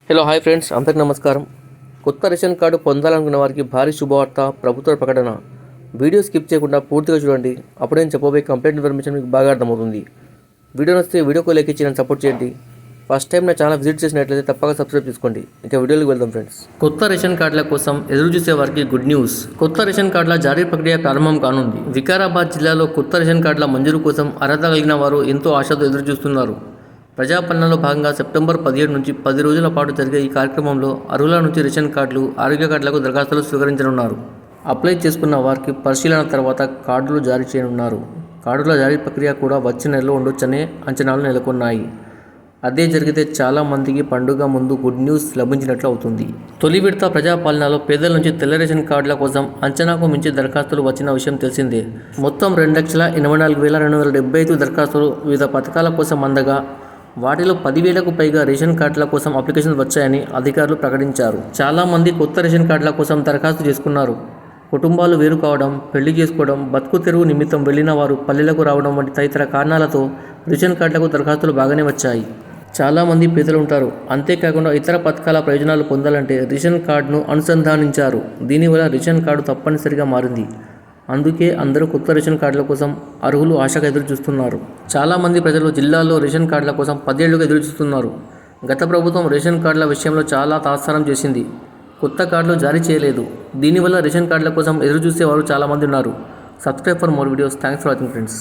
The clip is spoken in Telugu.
హలో హాయ్ ఫ్రెండ్స్, అందరికీ నమస్కారం. కొత్త రేషన్ కార్డు పొందాలనుకున్న వారికి భారీ శుభవార్త, ప్రభుత్వ ప్రకటన. వీడియో స్కిప్ చేయకుండా పూర్తిగా చూడండి. అప్పుడే నేను చెప్పబోయే కంప్లీట్ ఇన్ఫర్మేషన్ మీకు బాగా అర్థమవుతుంది. వీడియో నచ్చితే వీడియోకి లైక్ ఇచ్చి నన్ను సపోర్ట్ చేయండి. ఫస్ట్ టైం నా ఛానల్ విజిట్ చేసినట్లయితే తప్పక సబ్స్క్రైబ్ చేసుకోండి. ఇక వీడియోకి వెళ్దాం ఫ్రెండ్స్. కొత్త రేషన్ కార్డుల కోసం ఎదురు చూసే వారికి గుడ్ న్యూస్. కొత్త రేషన్ కార్డుల జారీ ప్రక్రియ ప్రారంభం కానుంది. వికారాబాద్ జిల్లాలో కొత్త రేషన్ కార్డుల మంజూరు కోసం అర్హత కలిగిన వారు ఎంతో ఆశతో ఎదురు చూస్తున్నారు. ప్రజాపాలనలో భాగంగా సెప్టెంబర్ 17 నుంచి 10 రోజుల పాటు జరిగే ఈ కార్యక్రమంలో అర్హుల నుంచి రేషన్ కార్డులు, ఆరోగ్య కార్డులకు దరఖాస్తులు స్వీకరించనున్నారు. అప్లై చేసుకున్న వారికి పరిశీలన తర్వాత కార్డులు జారీ చేయనున్నారు. కార్డుల జారీ ప్రక్రియ కూడా వచ్చే నెలలో ఉండొచ్చనే అంచనాలు నెలకొన్నాయి. అదే జరిగితే చాలా మందికి పండుగ ముందు గుడ్ న్యూస్ లభించినట్లు అవుతుంది. తొలి విడత ప్రజాపాలనలో పేదల నుంచి తెల్ల రేషన్ కార్డుల కోసం అంచనాకు మించి దరఖాస్తులు వచ్చిన విషయం తెలిసిందే. మొత్తం 2,84,275 దరఖాస్తులు వివిధ పథకాల కోసం అందగా వాటిలో 10,000కు పైగా రేషన్ కార్డుల కోసం అప్లికేషన్లు వచ్చాయని అధికారులు ప్రకటించారు. చాలామంది కొత్త రేషన్ కార్డుల కోసం దరఖాస్తు చేసుకున్నారు. కుటుంబాలు వేరు కావడం, పెళ్లి చేసుకోవడం, బతుకు తెరువు నిమిత్తం వెళ్లిన వారు పల్లెలకు రావడం వంటి తదితర కారణాలతో రేషన్ కార్డులకు దరఖాస్తులు బాగానే వచ్చాయి. చాలామంది పేదలు ఉంటారు. అంతేకాకుండా ఇతర పథకాల ప్రయోజనాలు పొందాలంటే రేషన్ కార్డును అనుసంధానించారు. దీనివల్ల రేషన్ కార్డు తప్పనిసరిగా మారింది. అందుకే అందరూ కొత్త రేషన్ కార్డుల కోసం అర్హులు ఆశగా ఎదురు చూస్తున్నారు. చాలామంది ప్రజలు జిల్లాలో రేషన్ కార్డుల కోసం 10 ఏళ్లుగా ఎదురు చూస్తున్నారు. గత ప్రభుత్వం రేషన్ కార్డుల విషయంలో చాలా తాత్సారం చేసింది. కొత్త కార్డులు జారీ చేయలేదు. దీనివల్ల రేషన్ కార్డుల కోసం ఎదురు చూసేవారు చాలామంది ఉన్నారు. Subscribe for more videos. Thanks for watching friends.